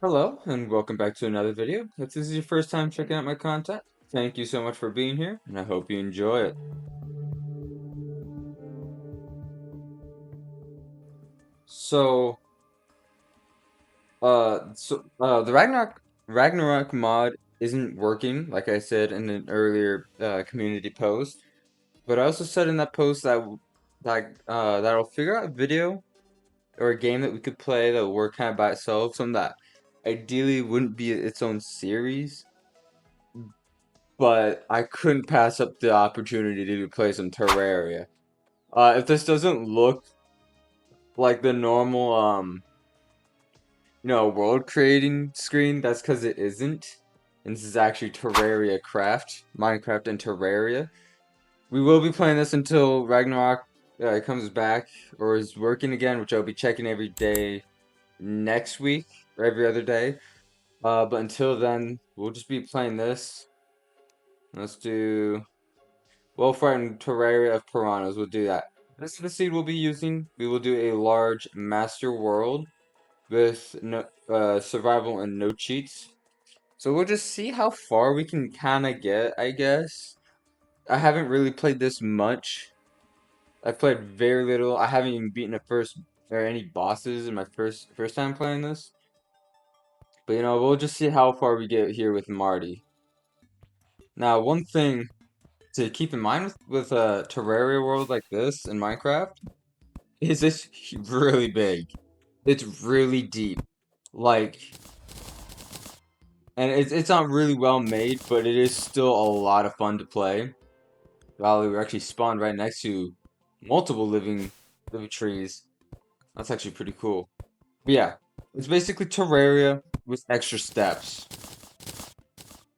Hello, and welcome back to another video. If this is your first time checking out my content, thank you so much for being here, and I hope you enjoy it. So, the Ragnarok mod isn't working, like I said in an earlier community post. But I also said in that post that I'll figure out a video or a game that we could play that will work kind of by itself, something that ideally wouldn't be its own series. But I couldn't pass up the opportunity to play some Terraria. If this doesn't look like the normal, world creating screen, that's because it isn't. And this is actually Terraria Craft, Minecraft and Terraria. We will be playing this until Ragnarok comes back or is working again, which I'll be checking every day next week or every other day. But until then, we'll just be playing this. Let's do Wolfram and Terraria of Piranhas. We'll do that. This is the seed we'll be using. We will do a large master world with no, survival and no cheats. So we'll just see how far we can kind of get, I guess. I haven't really played this much. I've played very little. I haven't even beaten a first or any bosses in my first time playing this. But we'll just see how far we get here with Marty. Now, one thing to keep in mind with a Terraria world like this in Minecraft is this really big. It's really deep. Like, and it's not really well made, but it is still a lot of fun to play. Wow, we were actually spawned right next to multiple living trees. That's actually pretty cool. But yeah, it's basically Terraria with extra steps.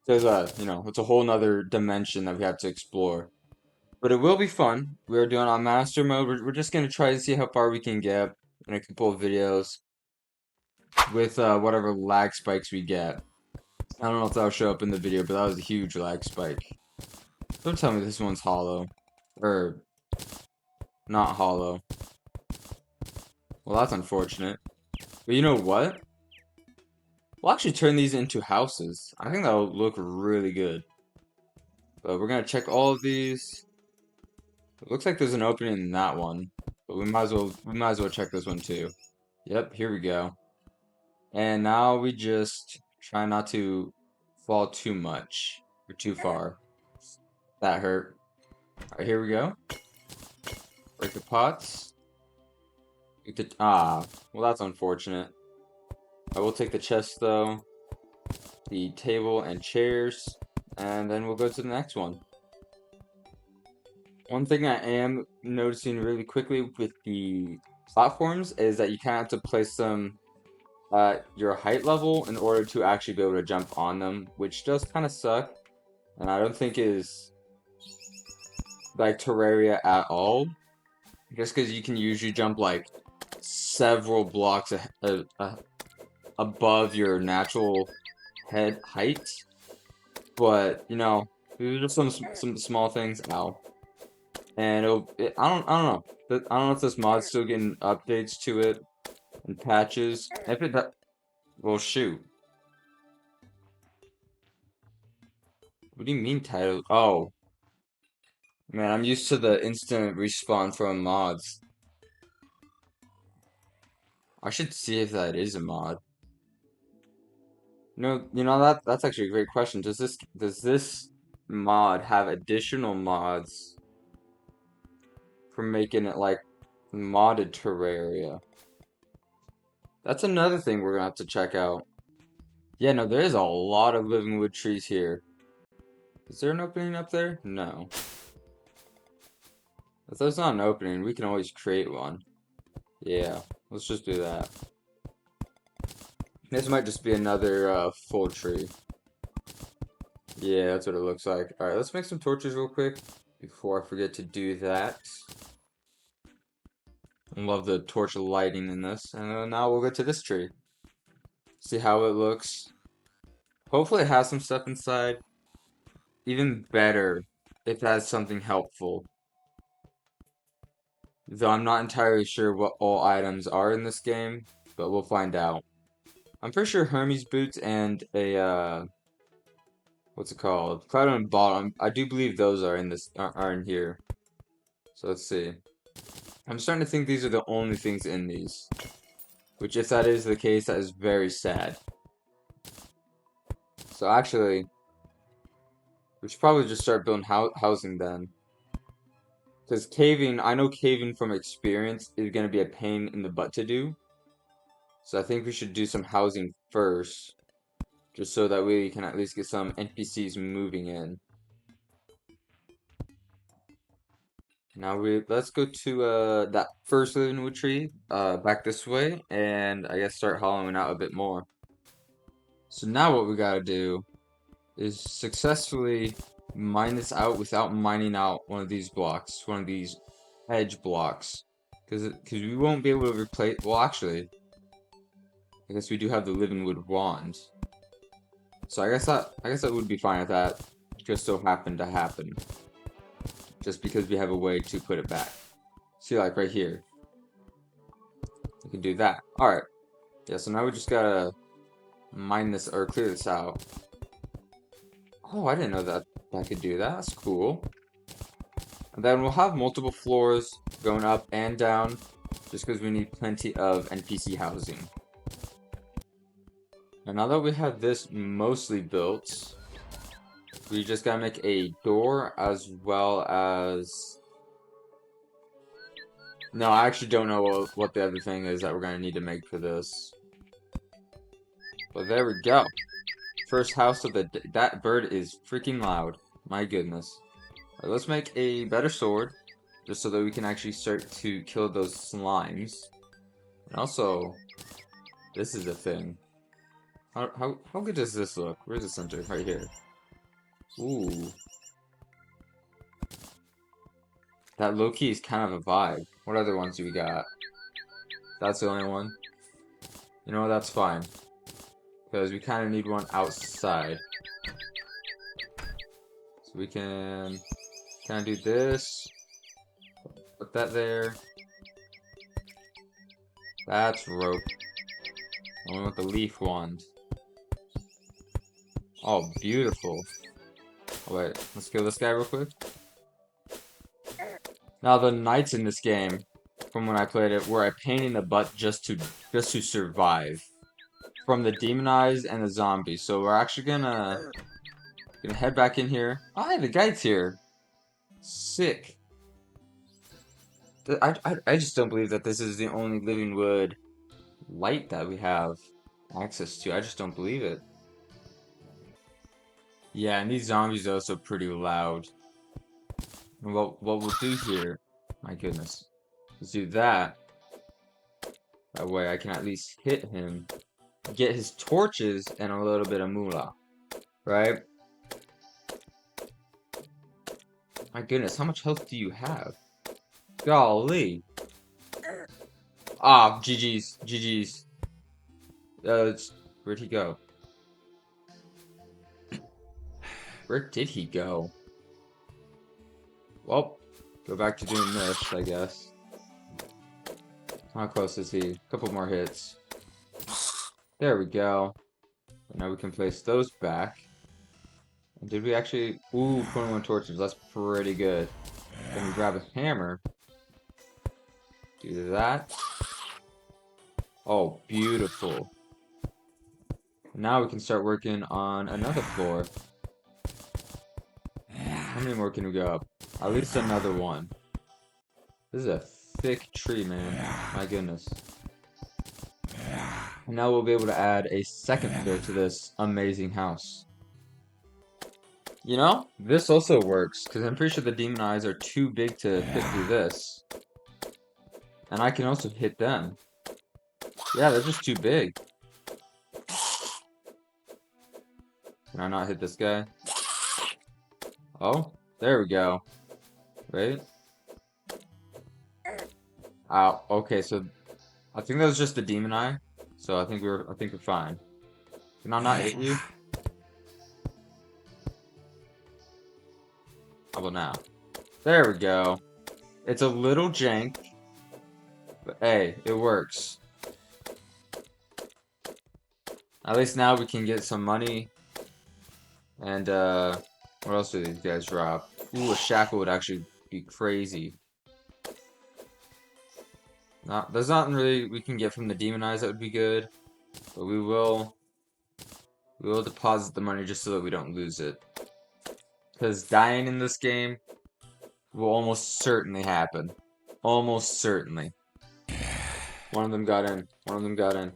There's it's a whole nother dimension that we have to explore. But it will be fun. We're doing on master mode. We're just gonna try to see how far we can get in a couple of videos with whatever lag spikes we get. I don't know if that'll show up in the video, but that was a huge lag spike. Don't tell me this one's hollow. Or not hollow. Well, that's unfortunate. But you know what? We'll actually turn these into houses. I think that'll look really good. But we're gonna check all of these. It looks like there's an opening in that one. But we might as well check this one too. Yep, here we go. And now we just try not to fall too much or too far. That hurt. Alright, here we go. Break the pots. Well, that's unfortunate. I will take the chest though, the table and chairs, and then we'll go to the next one. One thing I am noticing really quickly with the platforms is that you kind of have to place them at your height level in order to actually be able to jump on them, which does kind of suck, and I don't think is like Terraria at all. Just because you can usually jump like several blocks above your natural head height, but these are just some small things. Ow. And I don't know. I don't know if this mod's still getting updates to it and patches. If it, well, shoot. What do you mean title? Oh, man, I'm used to the instant respawn from mods. I should see if that is a mod. That's actually a great question. Does this mod have additional mods for making it like modded Terraria? That's another thing we're gonna have to check out. Yeah, no, there is a lot of living wood trees here. Is there an opening up there? No. If there's not an opening, we can always create one. Yeah, let's just do that. This might just be another full tree. Yeah, that's what it looks like. Alright, let's make some torches real quick before I forget to do that. I love the torch lighting in this. And now we'll get to this tree. See how it looks. Hopefully it has some stuff inside. Even better if it has something helpful. Though I'm not entirely sure what all items are in this game, but we'll find out. I'm pretty sure Hermes boots and a what's it called? Cloud on bottom. I do believe those are in this are in here. So let's see. I'm starting to think these are the only things in these. Which, if that is the case, that is very sad. So actually, we should probably just start building housing then. Because caving, I know caving from experience is going to be a pain in the butt to do. So I think we should do some housing first. Just so that we can at least get some NPCs moving in. Now let's go to that first living wood tree back this way, and I guess start hollowing out a bit more. So now what we gotta do is successfully mine this out without mining out one of these blocks, one of these edge blocks, because we won't be able to replace. Well, actually, I guess we do have the living wood wand, so I guess that would be fine if that just so happened to happen, just because we have a way to put it back. See, like right here. We can do that. Alright. Yeah, so now we just gotta mine this, or clear this out. Oh, I didn't know that I could do that. That's cool. And then we'll have multiple floors going up and down, just because we need plenty of NPC housing. And now that we have this mostly built, we just gotta make a door as well as... No, I actually don't know what the other thing is that we're gonna need to make for this. But there we go. First house of the day. That bird is freaking loud. My goodness. Right, let's make a better sword, just so that we can actually start to kill those slimes. And also, this is a thing. How good does this look? Where's the center? Right here. Ooh. That low-key is kind of a vibe. What other ones do we got? That's the only one. You know, that's fine. Because we kind of need one outside. So we can kind of do this. Put that there. That's rope. And we want the leaf wand. Oh, beautiful. Oh, wait, let's kill this guy real quick. Now the knights in this game, from when I played it, were a pain in the butt just to survive from the demonized and the zombies. So we're actually gonna head back in here. Oh, hey, the guide's here. Sick. I just don't believe that this is the only living wood light that we have access to. I just don't believe it. Yeah, and these zombies are also pretty loud. And what we'll do here, my goodness, let's do that. That way I can at least hit him, get his torches, and a little bit of moolah, right? My goodness, how much health do you have? Golly. Ah, GG's, GG's. Where'd he go? Where did he go? Well, go back to doing this, I guess. How close is he? A couple more hits. There we go. And now we can place those back. And did we actually... Ooh, 21 torches. That's pretty good. Then we grab a hammer. Do that. Oh, beautiful. Now we can start working on another floor. How many more can we go up? At least another one. This is a thick tree, man. My goodness. And now we'll be able to add a second floor to this amazing house. You know, this also works, because I'm pretty sure the demon eyes are too big to fit through this. And I can also hit them. Yeah, they're just too big. Can I not hit this guy? Oh, there we go. Right? Ow. Okay, so I think that was just the demon eye. So I think we're fine. Can I not hit you? How about now? There we go. It's a little jank, but hey, it works. At least now we can get some money. And what else do these guys drop? Ooh, a shackle would actually be crazy. There's nothing really we can get from the demon eyes that would be good, but we will deposit the money just so that we don't lose it. Because dying in this game will almost certainly happen. Almost certainly. One of them got in. One of them got in.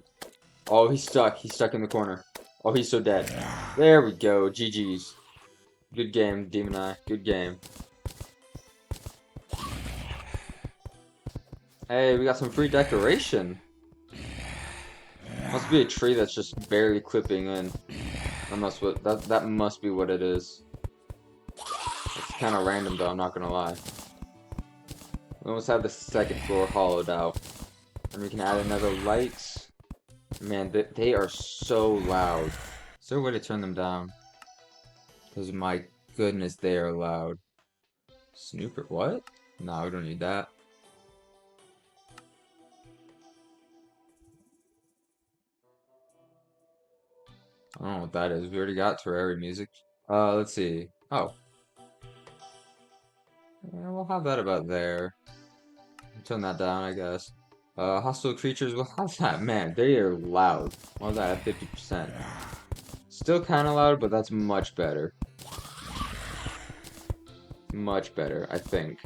Oh, he's stuck. He's stuck in the corner. Oh, he's so dead. There we go. GG's. Good game, Demon Eye. Good game. Hey, we got some free decoration. Must be a tree that's just barely clipping in. That must be what it is. It's kind of random though, I'm not gonna lie. We almost have the second floor hollowed out. And we can add another light. Man, they are so loud. Is there a way to turn them down? Because my goodness, they are loud. Snooper, what? No, we don't need that. I don't know what that is. We already got Terraria music. Let's see. Oh. Yeah, we'll have that about there. Turn that down, I guess. Hostile creatures, we'll have that. Man, they are loud. What was that at 50%? Still kind of loud, but that's much better. Much better, I think.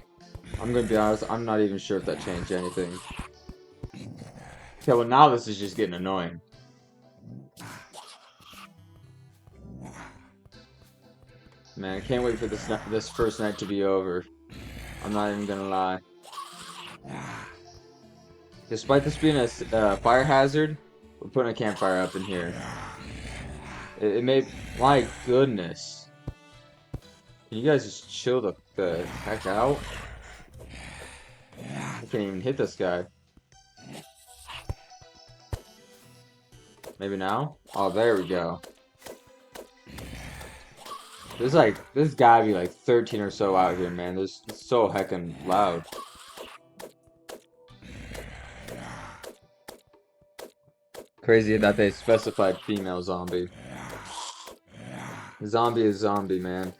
I'm gonna be honest, I'm not even sure if that changed anything. Okay, well now this is just getting annoying. Man, I can't wait for this first night to be over. I'm not even gonna lie. Despite this being a fire hazard, we're putting a campfire up in here. It may... My goodness. Can you guys just chill the heck out? I can't even hit this guy. Maybe now? Oh, there we go. There's gotta be like 13 or so out here, man. It's so heckin' loud. Crazy that they specified female zombie. Zombie is zombie, man.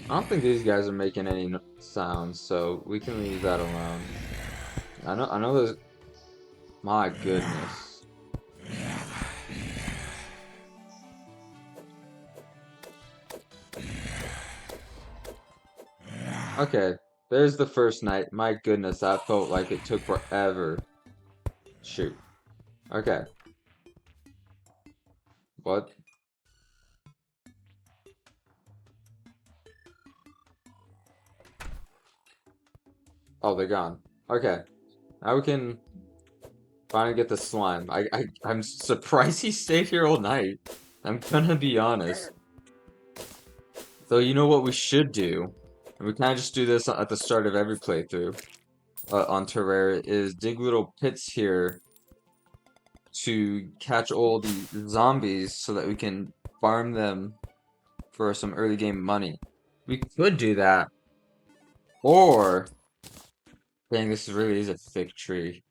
I don't think these guys are making any sounds, so we can leave that alone. I know there's... My goodness. Okay, there's the first night. My goodness, that felt like it took forever. Shoot. Okay. What? Oh, they're gone. Okay. Now we can finally get the slime. I'm surprised he stayed here all night. I'm gonna be honest. Though you know what we should do? And we kind of just do this at the start of every playthrough on Terraria, is dig little pits here to catch all the zombies so that we can farm them for some early game money. We could do that. Or, dang, this really is a thick tree.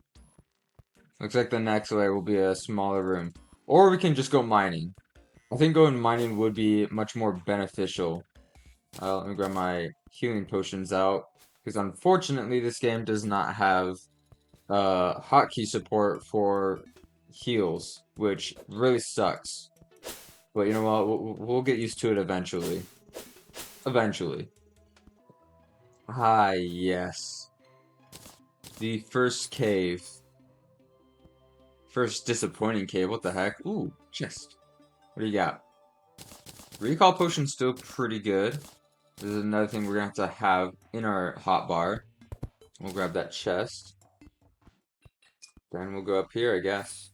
Looks like the next layer will be a smaller room. Or we can just go mining. I think going mining would be much more beneficial. Let me grab my healing potions out. Because unfortunately, this game does not have hotkey support for heals, which really sucks. But you know what? We'll get used to it eventually. Eventually. Ah, yes. The first cave. First disappointing cave. What the heck? Ooh, chest. What do you got? Recall potion's still pretty good. This is another thing we're gonna have in our hotbar. We'll grab that chest. Then we'll go up here, I guess.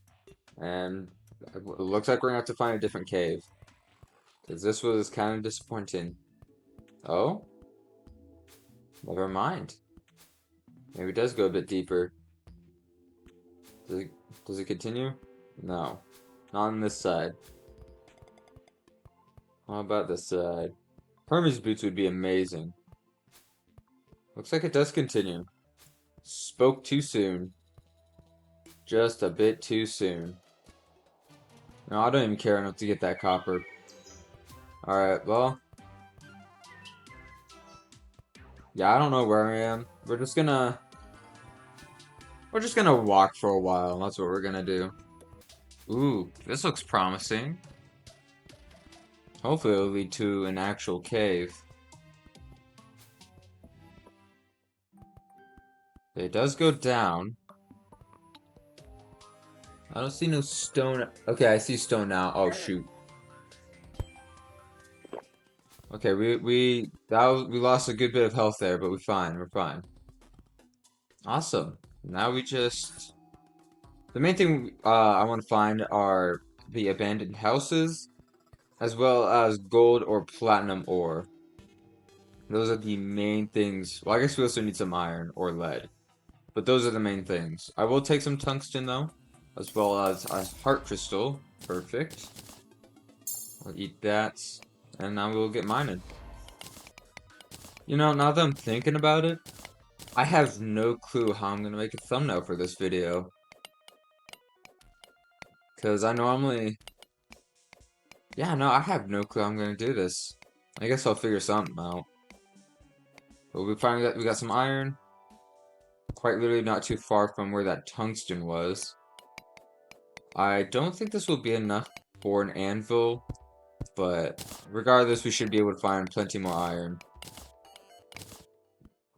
And it looks like we're gonna have to find a different cave. Because this was kind of disappointing. Oh? Never mind. Maybe it does go a bit deeper. Does it continue? No. Not on this side. How about this side? Hermes boots would be amazing. Looks like it does continue. Spoke too soon. Just a bit too soon. No, I don't even care enough to get that copper. Alright, well. Yeah, I don't know where I am. We're just gonna walk for a while. That's what we're gonna do. Ooh, this looks promising. Hopefully it'll lead to an actual cave. It does go down. I don't see no stone. Okay, I see stone now. Oh shoot. Okay, we lost a good bit of health there, but we're fine. We're fine. Awesome. Now we just the main thing I want to find are the abandoned houses, as well as gold or platinum ore. Those are the main things. Well, I guess we also need some iron or lead, but those are the main things. I will take some tungsten though, as well as a heart crystal. Perfect. I'll eat that, and now we'll get mining. You know, now that I'm thinking about it, I have no clue how I'm gonna make a thumbnail for this video. Because I normally... Yeah, no, I have no clue how I'm gonna do this. I guess I'll figure something out. But we finally got some iron. Quite literally not too far from where that tungsten was. I don't think this will be enough for an anvil, but regardless, we should be able to find plenty more iron.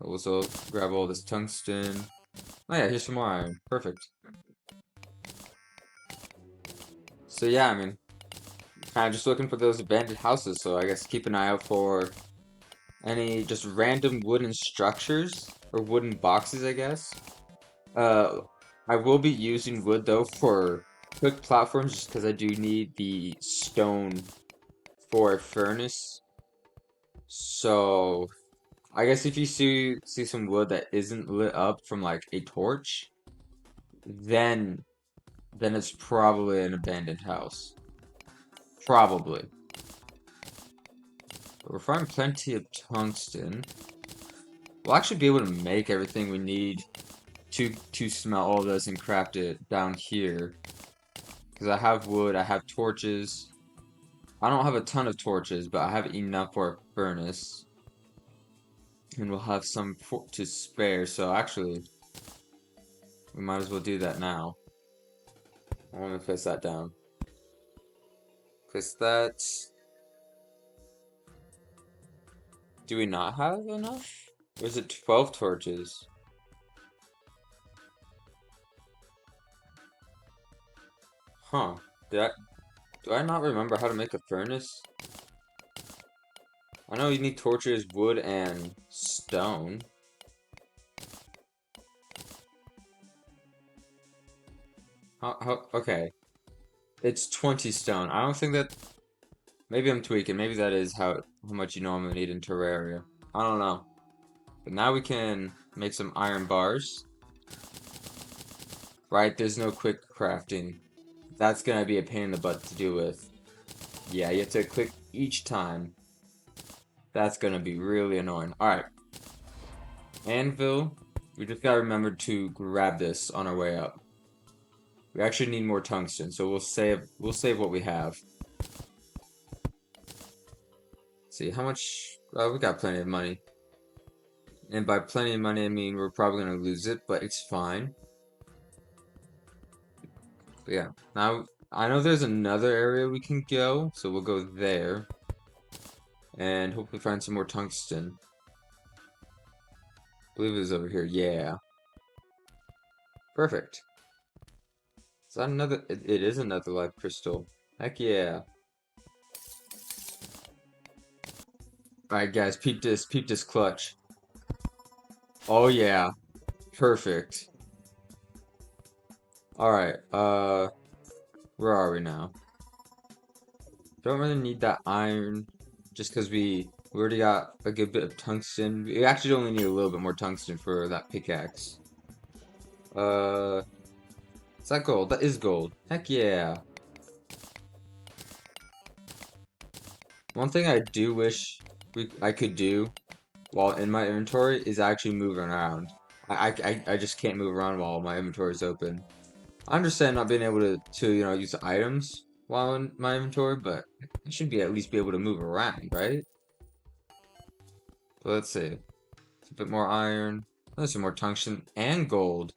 I'll also grab all this tungsten. Oh yeah, here's some more iron. Perfect. So yeah, I mean, kind of just looking for those abandoned houses, so I guess keep an eye out for any just random wooden structures or wooden boxes, I guess. I will be using wood though for quick platforms just because I do need the stone for a furnace. So I guess if you see some wood that isn't lit up from like a torch, then it's probably an abandoned house. Probably. But we're finding plenty of tungsten. We'll actually be able to make everything we need to smelt all this and craft it down here. Because I have wood, I have torches. I don't have a ton of torches, but I have enough for a furnace. And we'll have some to spare, so actually, we might as well do that now. I'm gonna place that down. Place that. Do we not have enough? Or is it 12 torches? Huh. Do I not remember how to make a furnace? I know you need torches, wood, and stone. Okay. It's 20 stone. I don't think that... Maybe I'm tweaking. Maybe that is how much you normally need in Terraria. I don't know. But now we can make some iron bars. Right, there's no quick crafting. That's gonna be a pain in the butt to do with. Yeah, you have to click each time. That's gonna be really annoying. Alright. Anvil. We just gotta remember to grab this on our way up. We actually need more tungsten, so we'll save what we have. Let's see, how much... we got plenty of money. And by plenty of money, I mean we're probably gonna lose it, but it's fine. But yeah, now I know there's another area we can go, so we'll go there. And hopefully find some more tungsten. I believe it was over here, yeah. Perfect. Is that another? It is another life crystal. Heck yeah. Alright guys, peep this clutch. Oh yeah. Perfect. Alright, where are we now? Don't really need that iron, just because we already got a good bit of tungsten. We actually only need a little bit more tungsten for that pickaxe. Is that gold? That is gold. Heck yeah. One thing I do wish I could do while in my inventory is actually moving around. I just can't move around while my inventory is open. I understand not being able to use items while in my inventory, but I should be at least be able to move around, right? So let's see. It's a bit more iron. There's some more tungsten and gold.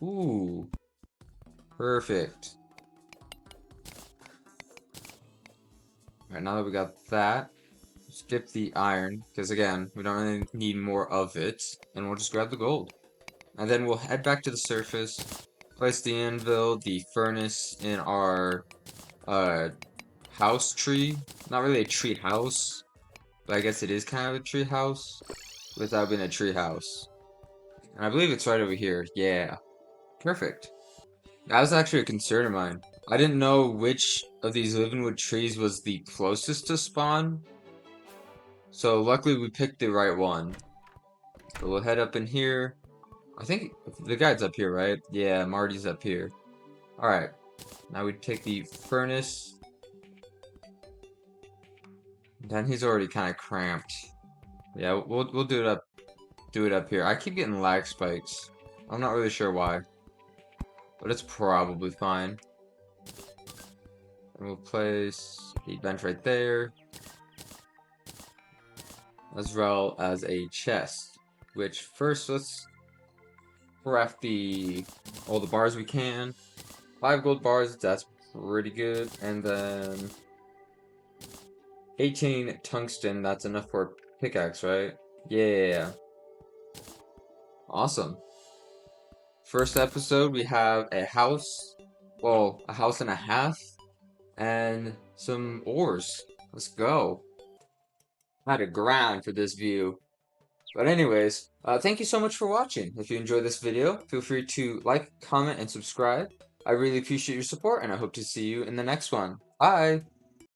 Ooh, perfect. All right, now that we got that, skip the iron, because again, we don't really need more of it, and we'll just grab the gold. And then we'll head back to the surface, place the anvil, the furnace in our house tree. Not really a tree house, but I guess it is kind of a tree house without being a tree house. And I believe it's right over here. Yeah, perfect. That was actually a concern of mine. I didn't know which of these living wood trees was the closest to spawn, so luckily we picked the right one. So we'll head up in here. I think the guide's up here, right? Yeah, Marty's up here. Alright, now we take the furnace. Then he's already kind of cramped. Yeah, we'll do it up here. I keep getting lag spikes. I'm not really sure why, but it's probably fine. And we'll place the bench right there, as well as a chest. Which first, let's craft all the bars we can. 5 gold bars, that's pretty good. And then 18 tungsten, that's enough for a pickaxe, right? Yeah. Awesome. First episode, we have a house, well, a house and a half, and some ores. Let's go. I had to grind for this view. But anyways, thank you so much for watching. If you enjoyed this video, feel free to like, comment, and subscribe. I really appreciate your support, and I hope to see you in the next one. Bye!